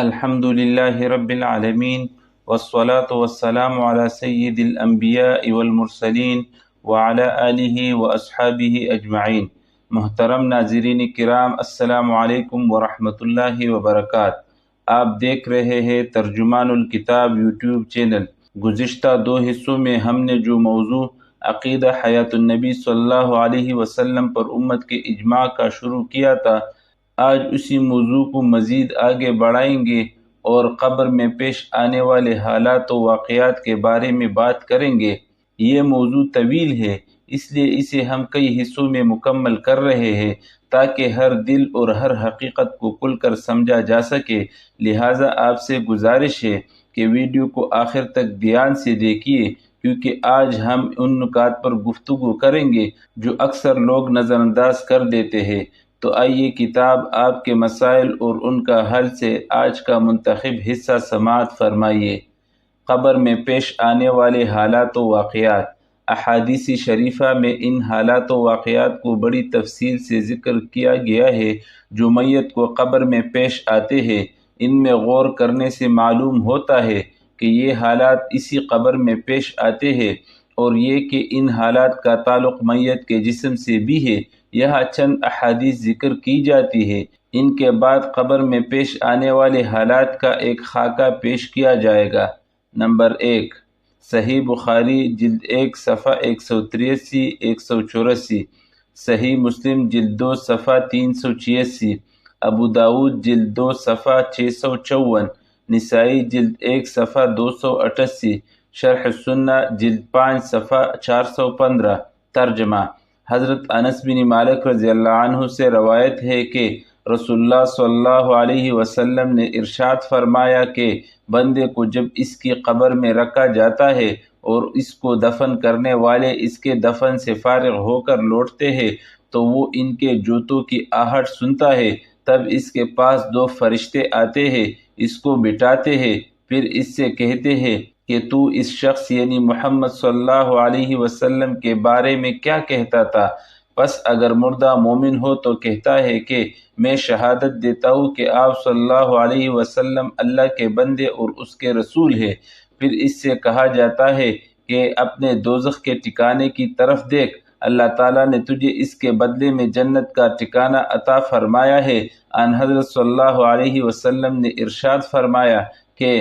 الحمد لله رب العالمين والصلاة والسلام على سيد الأنبياء والمرسلين وعلى آله وأصحابه أجمعين۔ محترم ناظرین کرام، السلام علیکم ورحمۃ اللہ وبرکاتہ۔ آپ دیکھ رہے ہیں ترجمان الکتاب یوٹیوب چینل۔ گزشتہ 2 حصوں میں ہم نے جو موضوع عقیدہ حیات النبی صلی اللہ علیہ وسلم پر امت کے اجماع کا شروع کیا تھا، آج اسی موضوع کو مزید آگے بڑھائیں گے اور قبر میں پیش آنے والے حالات و واقعات کے بارے میں بات کریں گے۔ یہ موضوع طویل ہے، اس لیے اسے ہم کئی حصوں میں مکمل کر رہے ہیں تاکہ ہر دل اور ہر حقیقت کو کھل کر سمجھا جا سکے۔ لہٰذا آپ سے گزارش ہے کہ ویڈیو کو آخر تک دھیان سے دیکھیے، کیونکہ آج ہم ان نکات پر گفتگو کریں گے جو اکثر لوگ نظر انداز کر دیتے ہیں۔ تو آئیے کتاب آپ کے مسائل اور ان کا حل سے آج کا منتخب حصہ سماعت فرمائیے۔ قبر میں پیش آنے والے حالات و واقعات۔ احادیث شریفہ میں ان حالات و واقعات کو بڑی تفصیل سے ذکر کیا گیا ہے جو میت کو قبر میں پیش آتے ہیں۔ ان میں غور کرنے سے معلوم ہوتا ہے کہ یہ حالات اسی قبر میں پیش آتے ہیں، اور یہ کہ ان حالات کا تعلق میت کے جسم سے بھی ہے۔ یہاں چند احادیث ذکر کی جاتی ہے، ان کے بعد قبر میں پیش آنے والے حالات کا ایک خاکہ پیش کیا جائے گا۔ نمبر 1، صحیح بخاری جلد 1 صفحہ 183 184، صحیح مسلم جلد 2 صفحہ 386، ابو داود جلد 2 صفحہ 654، نسائی جلد 1 صفحہ 288، شرح سنہ جلد 5 صفحہ 415۔ ترجمہ۔ حضرت انس بن مالک رضی اللہ عنہ سے روایت ہے کہ رسول اللہ صلی اللہ علیہ وسلم نے ارشاد فرمایا کہ بندے کو جب اس کی قبر میں رکھا جاتا ہے اور اس کو دفن کرنے والے اس کے دفن سے فارغ ہو کر لوٹتے ہیں تو وہ ان کے جوتوں کی آہٹ سنتا ہے۔ تب اس کے پاس 2 فرشتے آتے ہیں، اس کو بٹھاتے ہیں، پھر اس سے کہتے ہیں کہ تو اس شخص یعنی محمد صلی اللہ علیہ وسلم کے بارے میں کیا کہتا تھا؟ پس اگر مردہ مومن ہو تو کہتا ہے کہ میں شہادت دیتا ہوں کہ آپ صلی اللہ علیہ وسلم اللہ کے بندے اور اس کے رسول ہیں۔ پھر اس سے کہا جاتا ہے کہ اپنے دوزخ کے ٹھکانے کی طرف دیکھ، اللہ تعالیٰ نے تجھے اس کے بدلے میں جنت کا ٹھکانہ عطا فرمایا ہے۔ آن حضرت صلی اللہ علیہ وسلم نے ارشاد فرمایا کہ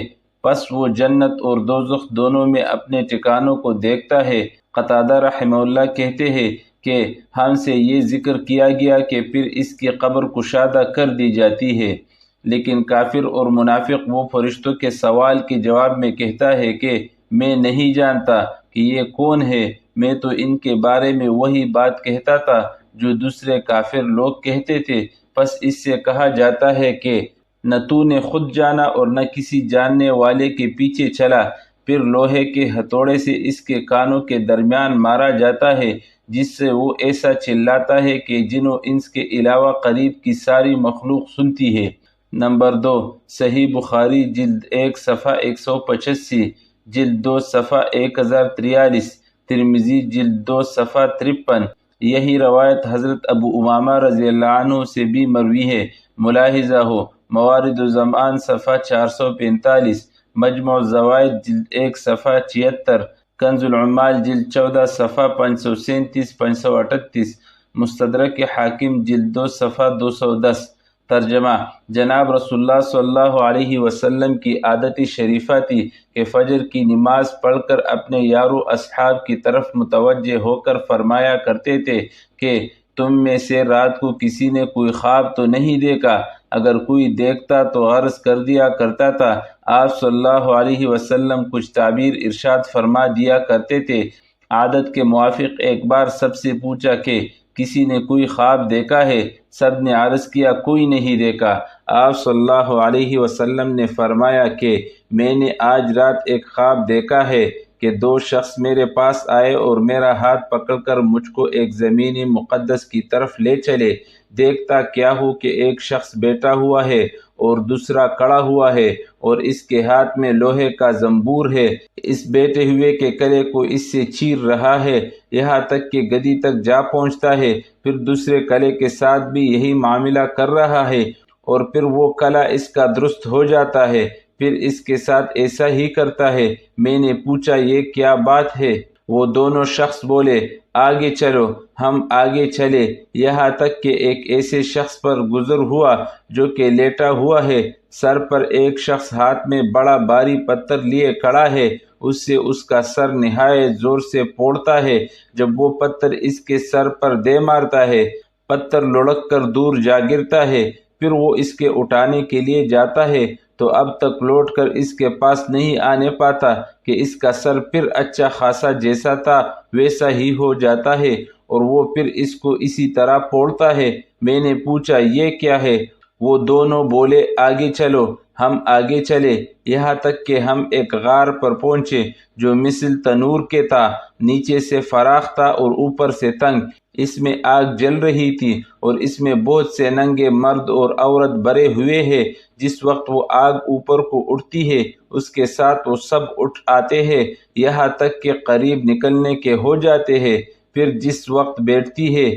پس وہ جنت اور دوزخ دونوں میں اپنے ٹھکانوں کو دیکھتا ہے۔ قتادہ رحمہ اللہ کہتے ہیں کہ ہم سے یہ ذکر کیا گیا کہ پھر اس کی قبر کشادہ کر دی جاتی ہے، لیکن کافر اور منافق وہ فرشتوں کے سوال کے جواب میں کہتا ہے کہ میں نہیں جانتا کہ یہ کون ہے، میں تو ان کے بارے میں وہی بات کہتا تھا جو دوسرے کافر لوگ کہتے تھے۔ پس اس سے کہا جاتا ہے کہ نہ تو نے خود جانا اور نہ کسی جاننے والے کے پیچھے چلا۔ پھر لوہے کے ہتھوڑے سے اس کے کانوں کے درمیان مارا جاتا ہے، جس سے وہ ایسا چلاتا ہے کہ جن و انس کے علاوہ قریب کی ساری مخلوق سنتی ہے۔ نمبر 2، صحیح بخاری جلد 1 صفحہ 185، جلد 2 صفحہ 1043، ترمذی جلد 2 صفحہ 53۔ یہی روایت حضرت ابو امامہ رضی اللہ عنہ سے بھی مروی ہے۔ ملاحظہ ہو، موارد الزمان صفحہ 445، مجموع الزوائد جلد 1 صفحہ 76، کنز العمال جلد 14 صفحہ 537 538، مستدرک حاکم جلد 2 صفحہ 210۔ ترجمہ۔ جناب رسول اللہ صلی اللہ علیہ وسلم کی عادت شریفہ تھی کہ فجر کی نماز پڑھ کر اپنے یارو اصحاب کی طرف متوجہ ہو کر فرمایا کرتے تھے کہ تم میں سے رات کو کسی نے کوئی خواب تو نہیں دیکھا؟ اگر کوئی دیکھتا تو عرض کر دیا کرتا تھا۔ آپ صلی اللہ علیہ وسلم کچھ تعبیر ارشاد فرما دیا کرتے تھے۔ عادت کے موافق ایک بار سب سے پوچھا کہ کسی نے کوئی خواب دیکھا ہے؟ سب نے عرض کیا کوئی نہیں دیکھا۔ آپ صلی اللہ علیہ وسلم نے فرمایا کہ میں نے آج رات ایک خواب دیکھا ہے کہ 2 شخص میرے پاس آئے اور میرا ہاتھ پکڑ کر مجھ کو ایک زمین مقدس کی طرف لے چلے۔ دیکھتا کیا ہوں کہ ایک شخص بیٹھا ہوا ہے اور دوسرا کھڑا ہوا ہے اور اس کے ہاتھ میں لوہے کا زنبور ہے، اس بیٹھے ہوئے کے گلے کو اس سے چیر رہا ہے یہاں تک کہ گدی تک جا پہنچتا ہے، پھر دوسرے کلے کے ساتھ بھی یہی معاملہ کر رہا ہے اور پھر وہ کلا اس کا درست ہو جاتا ہے، پھر اس کے ساتھ ایسا ہی کرتا ہے۔ میں نے پوچھا یہ کیا بات ہے؟ وہ دونوں شخص بولے آگے چلو۔ ہم آگے چلے، یہاں تک کہ ایک ایسے شخص پر گزر ہوا جو کہ لیٹا ہوا ہے، سر پر ایک شخص ہاتھ میں بڑا بھاری پتھر لیے کھڑا ہے، اس سے اس کا سر نہایت زور سے پھوڑتا ہے۔ جب وہ پتھر اس کے سر پر دے مارتا ہے، پتھر لڑک کر دور جا گرتا ہے، پھر وہ اس کے اٹھانے کے لیے جاتا ہے تو اب تک لوٹ کر اس کے پاس نہیں آنے پاتا کہ اس کا سر پھر اچھا خاصا جیسا تھا ویسا ہی ہو جاتا ہے، اور وہ پھر اس کو اسی طرح پھوڑتا ہے۔ میں نے پوچھا یہ کیا ہے؟ وہ دونوں بولے آگے چلو۔ ہم آگے چلے، یہاں تک کہ ہم ایک غار پر پہنچے جو مثل تنور کے تھا، نیچے سے فراخ تھا اور اوپر سے تنگ۔ اس میں آگ جل رہی تھی اور اس میں بہت سے ننگے مرد اور عورت بھرے ہوئے ہیں۔ جس وقت وہ آگ اوپر کو اٹھتی ہے اس کے ساتھ وہ سب اٹھ آتے ہیں، یہاں تک کہ قریب نکلنے کے ہو جاتے ہیں، پھر جس وقت بیٹھتی ہے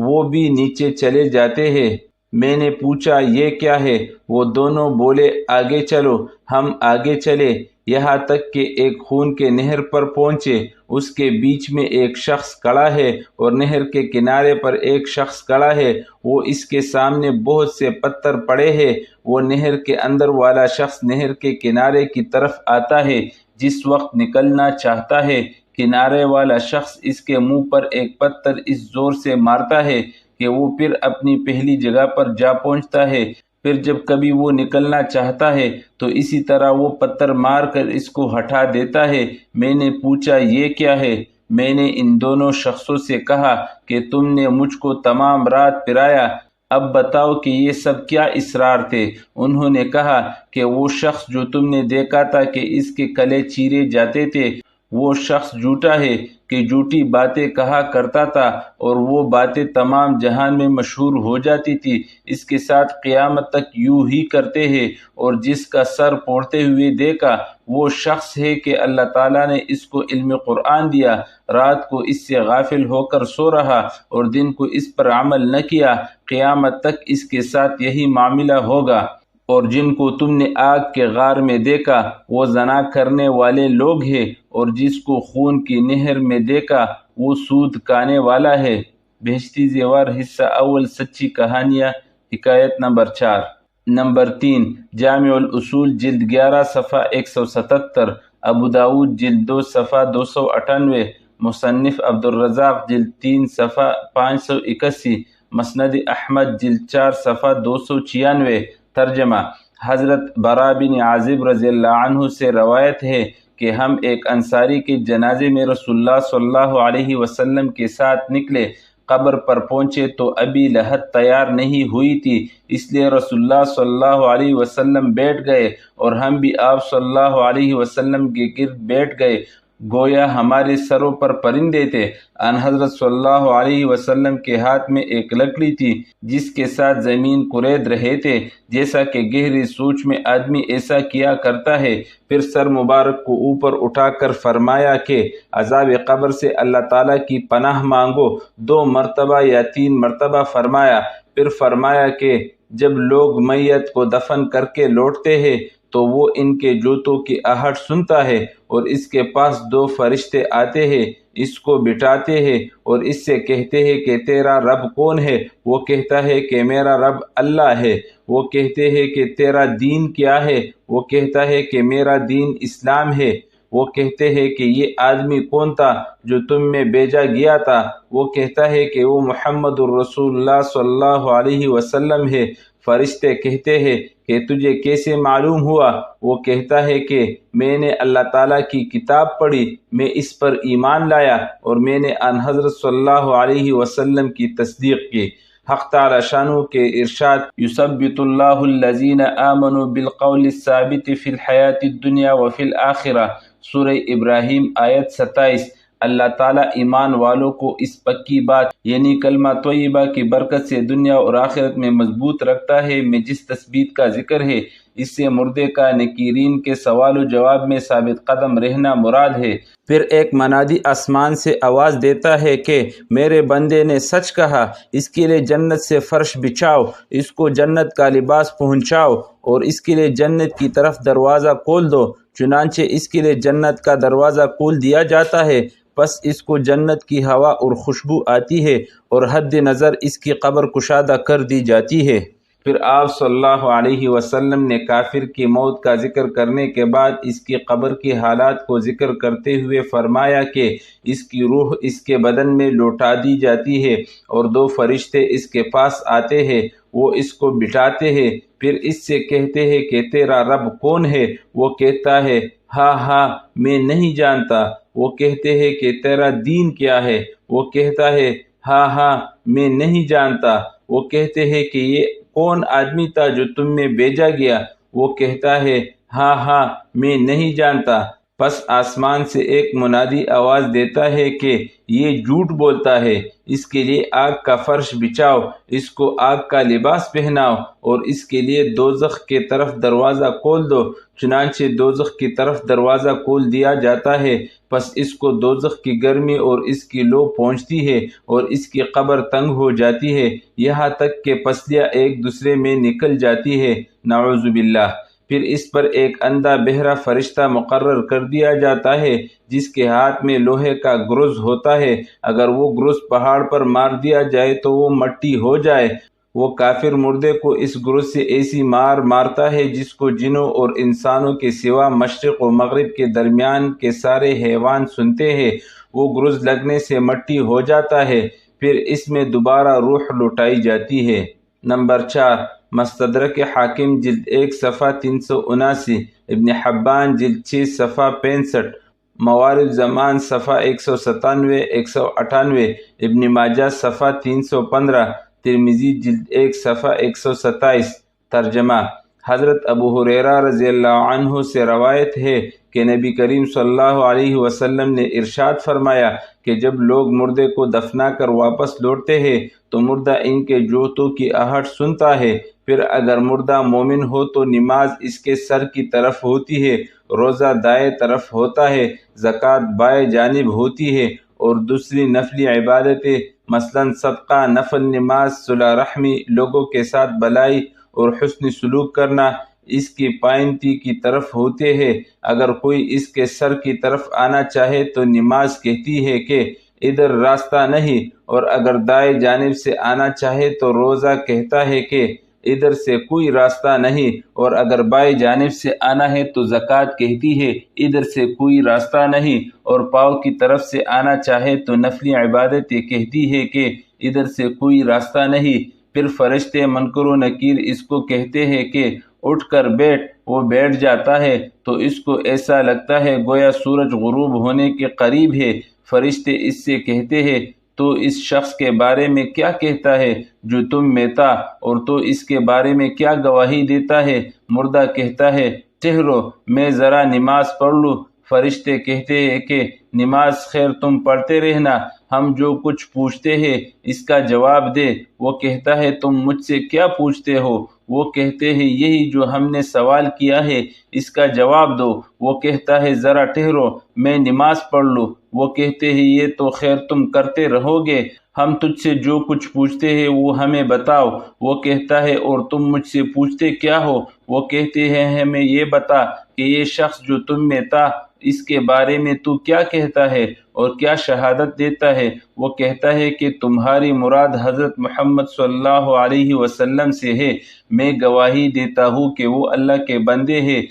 وہ بھی نیچے چلے جاتے ہیں۔ میں نے پوچھا یہ کیا ہے؟ وہ دونوں بولے آگے چلو۔ ہم آگے چلے، یہاں تک کہ ایک خون کے نہر پر پہنچے، اس کے بیچ میں ایک شخص کھڑا ہے اور نہر کے کنارے پر ایک شخص کھڑا ہے، وہ اس کے سامنے بہت سے پتھر پڑے ہیں۔ وہ نہر کے اندر والا شخص نہر کے کنارے کی طرف آتا ہے، جس وقت نکلنا چاہتا ہے کنارے والا شخص اس کے منہ پر ایک پتھر اس زور سے مارتا ہے کہ وہ پھر اپنی پہلی جگہ پر جا پہنچتا ہے۔ پھر جب کبھی وہ نکلنا چاہتا ہے تو اسی طرح وہ پتھر مار کر اس کو ہٹا دیتا ہے۔ میں نے پوچھا یہ کیا ہے؟ میں نے ان دونوں شخصوں سے کہا کہ تم نے مجھ کو تمام رات پھرایا، اب بتاؤ کہ یہ سب کیا اسرار تھے؟ انہوں نے کہا کہ وہ شخص جو تم نے دیکھا تھا کہ اس کے کلے چیرے جاتے تھے، وہ شخص جھوٹا ہے کہ جھوٹی باتیں کہا کرتا تھا اور وہ باتیں تمام جہان میں مشہور ہو جاتی تھی، اس کے ساتھ قیامت تک یوں ہی کرتے ہیں۔ اور جس کا سر پھوڑتے ہوئے دیکھا وہ شخص ہے کہ اللہ تعالیٰ نے اس کو علم قرآن دیا، رات کو اس سے غافل ہو کر سو رہا اور دن کو اس پر عمل نہ کیا، قیامت تک اس کے ساتھ یہی معاملہ ہوگا۔ اور جن کو تم نے آگ کے غار میں دیکھا وہ زنا کرنے والے لوگ ہیں، اور جس کو خون کی نہر میں دیکھا وہ سود کھانے والا ہے۔ بہشتی زیور حصہ اول سچی کہانیاں، حکایت نمبر 4۔ نمبر 3، جامع الاصول جلد 11 صفحہ 177، ابو داود جلد 2 صفحہ 298، مصنف عبدالرزاق جلد 3 صفحہ 581، مسند احمد جلد 4 صفحہ 296۔ ترجمہ: حضرت براء بن عازب رضی اللہ عنہ سے روایت ہے کہ ہم ایک انصاری کے جنازے میں رسول اللہ صلی اللہ علیہ وسلم کے ساتھ نکلے۔ قبر پر پہنچے تو ابھی لحد تیار نہیں ہوئی تھی، اس لیے رسول اللہ صلی اللہ علیہ وسلم بیٹھ گئے اور ہم بھی آپ صلی اللہ علیہ وسلم کے گرد بیٹھ گئے، گویا ہمارے سروں پر پرندے تھے۔ ان حضرت صلی اللہ علیہ وسلم کے ہاتھ میں ایک لکڑی تھی جس کے ساتھ زمین کورید رہے تھے، جیسا کہ گہری سوچ میں آدمی ایسا کیا کرتا ہے۔ پھر سر مبارک کو اوپر اٹھا کر فرمایا کہ عذاب قبر سے اللہ تعالیٰ کی پناہ مانگو، 2 مرتبہ یا 3 مرتبہ فرمایا۔ پھر فرمایا کہ جب لوگ میت کو دفن کر کے لوٹتے ہیں تو وہ ان کے جوتوں کی آہٹ سنتا ہے اور اس کے پاس 2 فرشتے آتے ہیں، اس کو بٹھاتے ہیں اور اس سے کہتے ہیں کہ تیرا رب کون ہے؟ وہ کہتا ہے کہ میرا رب اللہ ہے۔ وہ کہتے ہیں کہ تیرا دین کیا ہے؟ وہ کہتا ہے کہ میرا دین اسلام ہے۔ وہ کہتے ہیں کہ یہ آدمی کون تھا جو تم میں بھیجا گیا تھا؟ وہ کہتا ہے کہ وہ محمد الرسول اللہ صلی اللہ علیہ وسلم ہے۔ فرشتے کہتے ہیں کہ تجھے کیسے معلوم ہوا؟ وہ کہتا ہے کہ میں نے اللہ تعالیٰ کی کتاب پڑھی، میں اس پر ایمان لایا اور میں نے ان حضرت صلی اللہ علیہ وسلم کی تصدیق کی۔ حق تعالی شانہ کے ارشاد: یثبت اللہ الذین آمنوا بالقول الثابت فی الحیاۃ الدنیا وفی الآخرہ، سورہ ابراہیم آیت 27۔ اللہ تعالیٰ ایمان والوں کو اس پکی بات یعنی کلمہ طیبہ کی برکت سے دنیا اور آخرت میں مضبوط رکھتا ہے۔ میں جس تثبیت کا ذکر ہے اس سے مردے کا نکیرین کے سوال و جواب میں ثابت قدم رہنا مراد ہے۔ پھر ایک منادی آسمان سے آواز دیتا ہے کہ میرے بندے نے سچ کہا، اس کے لیے جنت سے فرش بچھاؤ، اس کو جنت کا لباس پہنچاؤ اور اس کے لیے جنت کی طرف دروازہ کھول دو۔ چنانچہ اس کے لیے جنت کا دروازہ کھول دیا جاتا ہے، پس اس کو جنت کی ہوا اور خوشبو آتی ہے اور حد نظر اس کی قبر کشادہ کر دی جاتی ہے۔ پھر آپ صلی اللہ علیہ وسلم نے کافر کی موت کا ذکر کرنے کے بعد اس کی قبر کی حالات کو ذکر کرتے ہوئے فرمایا کہ اس کی روح اس کے بدن میں لوٹا دی جاتی ہے اور 2 فرشتے اس کے پاس آتے ہیں، وہ اس کو بٹھاتے ہیں، پھر اس سے کہتے ہیں کہ تیرا رب کون ہے؟ وہ کہتا ہے ہاں میں نہیں جانتا۔ وہ کہتے ہیں کہ تیرا دین کیا ہے؟ وہ کہتا ہے ہاں میں نہیں جانتا۔ وہ کہتے ہیں کہ یہ کون آدمی تھا جو تم میں بھیجا گیا؟ وہ کہتا ہے ہاں میں نہیں جانتا۔ پس آسمان سے ایک منادی آواز دیتا ہے کہ یہ جھوٹ بولتا ہے، اس کے لیے آگ کا فرش بچھاؤ، اس کو آگ کا لباس پہناؤ اور اس کے لیے دوزخ کے طرف دروازہ کھول دو۔ چنانچہ دوزخ کی طرف دروازہ کھول دیا جاتا ہے، پس اس کو دوزخ کی گرمی اور اس کی لو پہنچتی ہے اور اس کی قبر تنگ ہو جاتی ہے، یہاں تک کہ پسلیاں ایک دوسرے میں نکل جاتی ہے، نعوذ باللہ۔ پھر اس پر ایک اندھا بہرا فرشتہ مقرر کر دیا جاتا ہے جس کے ہاتھ میں لوہے کا گرز ہوتا ہے، اگر وہ گرز پہاڑ پر مار دیا جائے تو وہ مٹی ہو جائے۔ وہ کافر مردے کو اس گرز سے ایسی مار مارتا ہے جس کو جنوں اور انسانوں کے سوا مشرق و مغرب کے درمیان کے سارے حیوان سنتے ہیں۔ وہ گرز لگنے سے مٹی ہو جاتا ہے، پھر اس میں دوبارہ روح لوٹائی جاتی ہے۔ نمبر 4، مستدرک حاکم جلد 1 صفحہ 379، ابن حبان جلد 6 صفحہ 65، موارد زمان صفحہ 197 198، ابن ماجہ صفحہ 315، ترمذی جلد 1 صفحہ 127۔ ترجمہ: حضرت ابو ہریرہ رضی اللہ عنہ سے روایت ہے کہ نبی کریم صلی اللہ علیہ وسلم نے ارشاد فرمایا کہ جب لوگ مردے کو دفنا کر واپس لوٹتے ہیں تو مردہ ان کے جوتوں کی آہٹ سنتا ہے، پھر اگر مردہ مومن ہو تو نماز اس کے سر کی طرف ہوتی ہے، روزہ دائیں طرف ہوتا ہے، زکوٰۃ بائیں جانب ہوتی ہے اور دوسری نفلی عبادتیں مثلا صدقہ، نفل نماز، صلہ رحمی، لوگوں کے ساتھ بھلائی اور حسن سلوک کرنا اس کی پائنتی کی طرف ہوتے ہیں۔ اگر کوئی اس کے سر کی طرف آنا چاہے تو نماز کہتی ہے کہ ادھر راستہ نہیں، اور اگر دائیں جانب سے آنا چاہے تو روزہ کہتا ہے کہ ادھر سے کوئی راستہ نہیں، اور اگر بائیں جانب سے آنا ہے تو زکوٰۃ کہتی ہے ادھر سے کوئی راستہ نہیں، اور پاؤں کی طرف سے آنا چاہے تو نفلی عبادتیں کہتی ہے کہ ادھر سے کوئی راستہ نہیں۔ پھر فرشتے منکر و نکیر اس کو کہتے ہیں کہ اٹھ کر بیٹھ، وہ بیٹھ جاتا ہے تو اس کو ایسا لگتا ہے گویا سورج غروب ہونے کے قریب ہے۔ فرشتے اس سے کہتے ہیں تو اس شخص کے بارے میں کیا کہتا ہے جو تم میں تھا، اور تو اس کے بارے میں کیا گواہی دیتا ہے؟ مردہ کہتا ہے ٹھہرو میں ذرا نماز پڑھ لوں۔ فرشتے کہتے ہیں کہ نماز خیر تم پڑھتے رہنا، ہم جو کچھ پوچھتے ہیں اس کا جواب دے۔ وہ کہتا ہے تم مجھ سے کیا پوچھتے ہو؟ وہ کہتے ہیں یہی جو ہم نے سوال کیا ہے اس کا جواب دو۔ وہ کہتا ہے ذرا ٹھہرو میں نماز پڑھ لوں۔ وہ کہتے ہیں یہ تو خیر تم کرتے رہو گے، ہم تجھ سے جو کچھ پوچھتے ہیں وہ ہمیں بتاؤ۔ وہ کہتا ہے اور تم مجھ سے پوچھتے کیا ہو؟ وہ کہتے ہیں ہمیں یہ بتا کہ یہ شخص جو تم میں تھا اس کے بارے میں تو کیا کہتا ہے اور کیا شہادت دیتا ہے؟ وہ کہتا ہے کہ تمہاری مراد حضرت محمد صلی اللہ علیہ وسلم سے ہے، میں گواہی دیتا ہوں کہ وہ اللہ کے بندے ہیں۔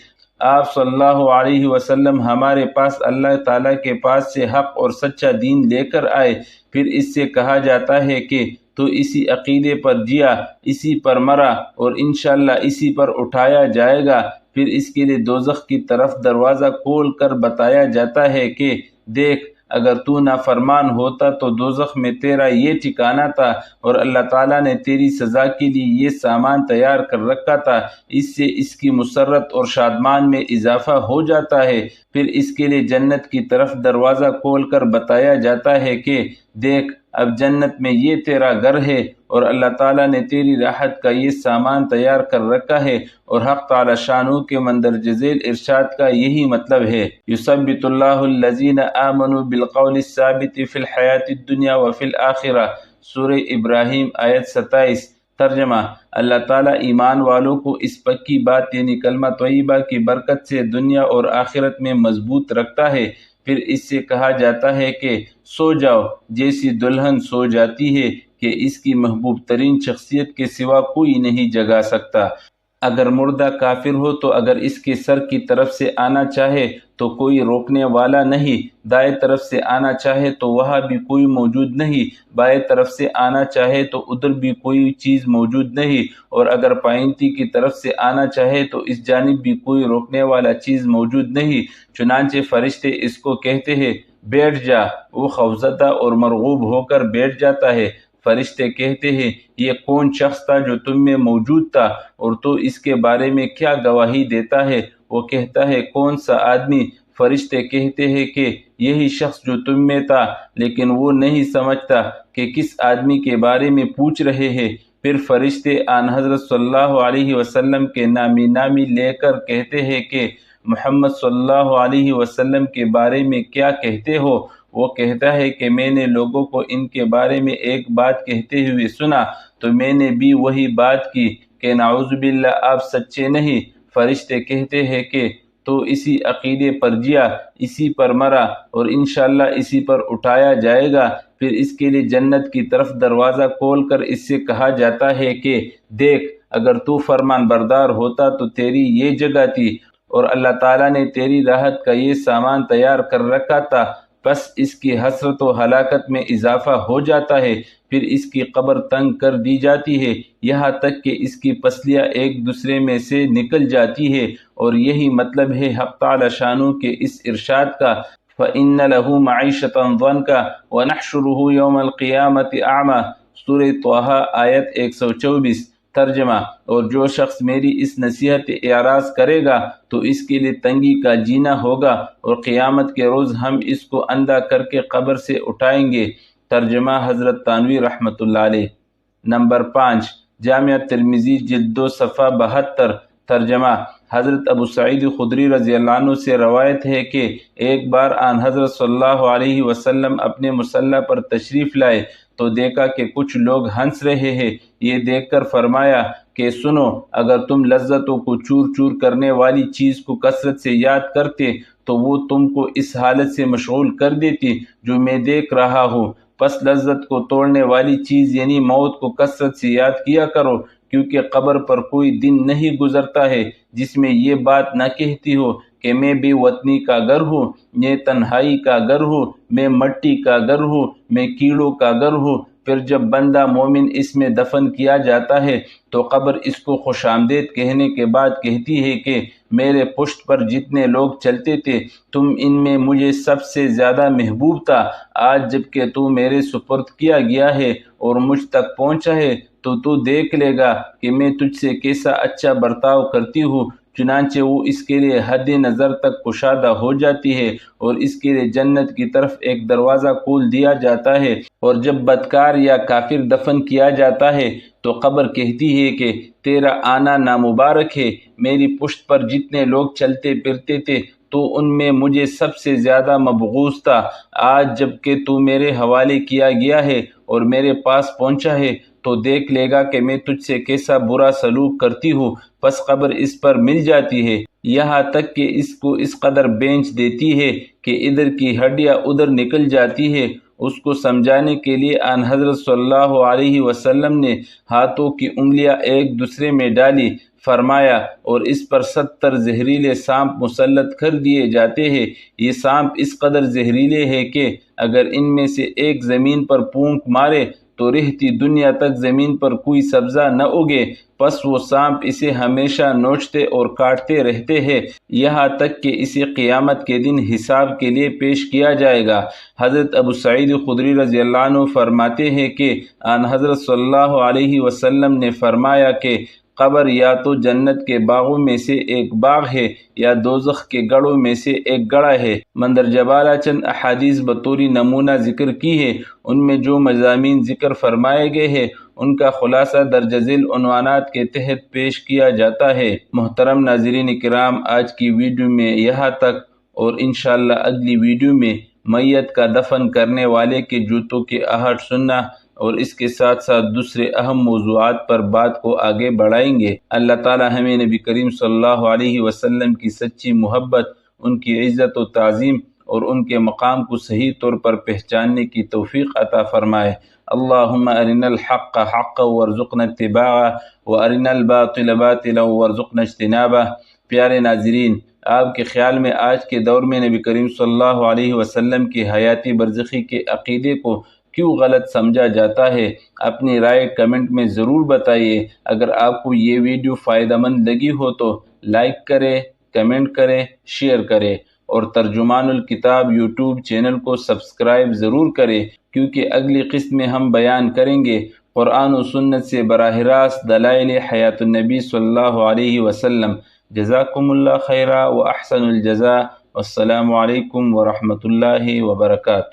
آپ صلی اللہ علیہ وسلم ہمارے پاس اللہ تعالیٰ کے پاس سے حق اور سچا دین لے کر آئے۔ پھر اس سے کہا جاتا ہے کہ تو اسی عقیدے پر جیا، اسی پر مرا اور انشاءاللہ اسی پر اٹھایا جائے گا۔ پھر اس کے لیے دوزخ کی طرف دروازہ کھول کر بتایا جاتا ہے کہ دیکھ اگر تو نافرمان ہوتا تو دوزخ میں تیرا یہ ٹھکانہ تھا، اور اللہ تعالیٰ نے تیری سزا کے لیے یہ سامان تیار کر رکھا تھا۔ اس سے اس کی مسرت اور شادمان میں اضافہ ہو جاتا ہے۔ پھر اس کے لیے جنت کی طرف دروازہ کھول کر بتایا جاتا ہے کہ دیکھ، اب جنت میں یہ تیرا گھر ہے، اور اللہ تعالیٰ نے تیری راحت کا یہ سامان تیار کر رکھا ہے۔ اور حق تعالی شانو کے مندرجہ ذیل ارشاد کا یہی مطلب ہے، یثبت اللہ الذین آمنوا بالقول الثابت فی الحیاۃ الدنیا وفی الآخرہ، سورہ ابراہیم آیت 27۔ ترجمہ: اللہ تعالیٰ ایمان والوں کو اس پکی بات یعنی کلمہ طیبہ کی برکت سے دنیا اور آخرت میں مضبوط رکھتا ہے۔ پھر اس سے کہا جاتا ہے کہ سو جاؤ، جیسی دلہن سو جاتی ہے کہ اس کی محبوب ترین شخصیت کے سوا کوئی نہیں جگا سکتا۔ اگر مردہ کافر ہو تو اگر اس کے سر کی طرف سے آنا چاہے تو کوئی روکنے والا نہیں، دائیں طرف سے آنا چاہے تو وہاں بھی کوئی موجود نہیں، بائیں طرف سے آنا چاہے تو ادھر بھی کوئی چیز موجود نہیں، اور اگر پائنتی کی طرف سے آنا چاہے تو اس جانب بھی کوئی روکنے والا چیز موجود نہیں۔ چنانچہ فرشتے اس کو کہتے ہیں بیٹھ جا، وہ خوفزدہ اور مرعوب ہو کر بیٹھ جاتا ہے۔ فرشتے کہتے ہیں یہ کون شخص تھا جو تم میں موجود تھا، اور تو اس کے بارے میں کیا گواہی دیتا ہے؟ وہ کہتا ہے کون سا آدمی؟ فرشتے کہتے ہیں کہ یہی شخص جو تم میں تھا، لیکن وہ نہیں سمجھتا کہ کس آدمی کے بارے میں پوچھ رہے ہیں۔ پھر فرشتے آن حضرت صلی اللہ علیہ وسلم کے نامی لے کر کہتے ہیں کہ محمد صلی اللہ علیہ وسلم کے بارے میں کیا کہتے ہو؟ وہ کہتا ہے کہ میں نے لوگوں کو ان کے بارے میں ایک بات کہتے ہوئے سنا تو میں نے بھی وہی بات کی کہ نعوذ باللہ آپ سچے نہیں۔ فرشتے کہتے ہیں کہ تو اسی عقیدے پر جیا، اسی پر مرا، اور انشاءاللہ اسی پر اٹھایا جائے گا۔ پھر اس کے لیے جنت کی طرف دروازہ کھول کر اس سے کہا جاتا ہے کہ دیکھ، اگر تو فرمان بردار ہوتا تو تیری یہ جگہ تھی، اور اللہ تعالیٰ نے تیری راحت کا یہ سامان تیار کر رکھا تھا۔ بس اس کی حسرت و ہلاکت میں اضافہ ہو جاتا ہے۔ پھر اس کی قبر تنگ کر دی جاتی ہے، یہاں تک کہ اس کی پسلیاں ایک دوسرے میں سے نکل جاتی ہے، اور یہی مطلب ہے حق تعالی شانو کے اس ارشاد کا فَإِنَّ لَهُ مَعِيشَةً ضَنْكَ وَنَحْشُرُهُ يَوْمَ الْقِيَامَةِ أَعْمَى، سورہ طٰہٰ آیت 124۔ ترجمہ: اور جو شخص میری اس نصیحت اعراض کرے گا تو اس کے لیے تنگی کا جینا ہوگا، اور قیامت کے روز ہم اس کو اندھا کر کے قبر سے اٹھائیں گے۔ ترجمہ حضرت تھانوی رحمۃ اللہ علیہ۔ نمبر 5، جامعہ ترمذی جلد 2 صفحہ 72۔ ترجمہ: حضرت ابو سعید خدری رضی اللہ عنہ سے روایت ہے کہ ایک بار آن حضرت صلی اللہ علیہ وسلم اپنے مصلی پر تشریف لائے تو دیکھا کہ کچھ لوگ ہنس رہے ہیں۔ یہ دیکھ کر فرمایا کہ سنو، اگر تم لذتوں کو چور چور کرنے والی چیز کو کثرت سے یاد کرتے تو وہ تم کو اس حالت سے مشغول کر دیتی جو میں دیکھ رہا ہوں۔ پس لذت کو توڑنے والی چیز یعنی موت کو کثرت سے یاد کیا کرو، کیونکہ قبر پر کوئی دن نہیں گزرتا ہے جس میں یہ بات نہ کہتی ہو کہ میں بے وطنی کا گھر ہوں، میں تنہائی کا گھر ہوں، میں مٹی کا گھر ہوں، میں کیڑوں کا گھر ہوں۔ پھر جب بندہ مومن اس میں دفن کیا جاتا ہے تو قبر اس کو خوش آمدید کہنے کے بعد کہتی ہے کہ میرے پشت پر جتنے لوگ چلتے تھے تم ان میں مجھے سب سے زیادہ محبوب تھا۔ آج جب کہ تو میرے سپرد کیا گیا ہے اور مجھ تک پہنچا ہے تو دیکھ لے گا کہ میں تجھ سے کیسا اچھا برتاؤ کرتی ہوں۔ چنانچہ وہ اس کے لیے حد نظر تک کشادہ ہو جاتی ہے، اور اس کے لیے جنت کی طرف ایک دروازہ کھول دیا جاتا ہے۔ اور جب بدکار یا کافر دفن کیا جاتا ہے تو قبر کہتی ہے کہ تیرا آنا نامبارک ہے، میری پشت پر جتنے لوگ چلتے پھرتے تھے تو ان میں مجھے سب سے زیادہ مبغوض تھا۔ آج جب کہ تو میرے حوالے کیا گیا ہے اور میرے پاس پہنچا ہے تو دیکھ لے گا کہ میں تجھ سے کیسا برا سلوک کرتی ہوں۔ پس قبر اس پر مل جاتی ہے، یہاں تک کہ اس کو اس قدر بینچ دیتی ہے کہ ادھر کی ہڈیاں ادھر نکل جاتی ہے۔ اس کو سمجھانے کے لیے آن حضرت صلی اللہ علیہ وسلم نے ہاتھوں کی انگلیاں ایک دوسرے میں ڈالی، فرمایا اور اس پر 70 زہریلے سانپ مسلط کر دیے جاتے ہیں۔ یہ سانپ اس قدر زہریلے ہیں کہ اگر ان میں سے ایک زمین پر پونک مارے تو رہتی دنیا تک زمین پر کوئی سبزہ نہ اگے۔ پس وہ سانپ اسے ہمیشہ نوچتے اور کاٹتے رہتے ہیں یہاں تک کہ اسے قیامت کے دن حساب کے لیے پیش کیا جائے گا۔ حضرت ابو سعید خدری رضی اللہ عنہ فرماتے ہیں کہ آن حضرت صلی اللہ علیہ وسلم نے فرمایا کہ قبر یا تو جنت کے باغوں میں سے ایک باغ ہے یا دوزخ کے گڑھوں میں سے ایک گڑھا ہے۔ مندرجہ بالا چند احادیث بطوری نمونہ ذکر کی ہے، ان میں جو مضامین ذکر فرمائے گئے ہیں ان کا خلاصہ درج ذیل عنوانات کے تحت پیش کیا جاتا ہے۔ محترم ناظرین کرام، آج کی ویڈیو میں یہاں تک، اور انشاءاللہ اگلی ویڈیو میں میت کا دفن کرنے والے کے جوتوں کے آہٹ سننا اور اس کے ساتھ ساتھ دوسرے اہم موضوعات پر بات کو آگے بڑھائیں گے۔ اللہ تعالی ہمیں نبی کریم صلی اللہ علیہ وسلم کی سچی محبت، ان کی عزت و تعظیم اور ان کے مقام کو صحیح طور پر پہچاننے کی توفیق عطا فرمائے۔ اللہم ارنا الحق حقا وارزقنا اتباعہ وارنا الباطل باطلا وارزقنا اجتنابہ۔ پیارے ناظرین، آپ کے خیال میں آج کے دور میں نبی کریم صلی اللہ علیہ وسلم کی حیاتی برزخی کے عقیدے کو کیوں غلط سمجھا جاتا ہے؟ اپنی رائے کمنٹ میں ضرور بتائیے۔ اگر آپ کو یہ ویڈیو فائدہ مند لگی ہو تو لائک کریں، کمنٹ کریں، شیئر کریں، اور ترجمان الکتاب یوٹیوب چینل کو سبسکرائب ضرور کریں، کیونکہ اگلی قسط میں ہم بیان کریں گے قرآن و سنت سے براہ راست دلائل حیات النبی صلی اللہ علیہ وسلم۔ جزاکم اللہ خیرا و احسن الجزاء، والسلام علیکم ورحمۃ اللہ وبرکاتہ۔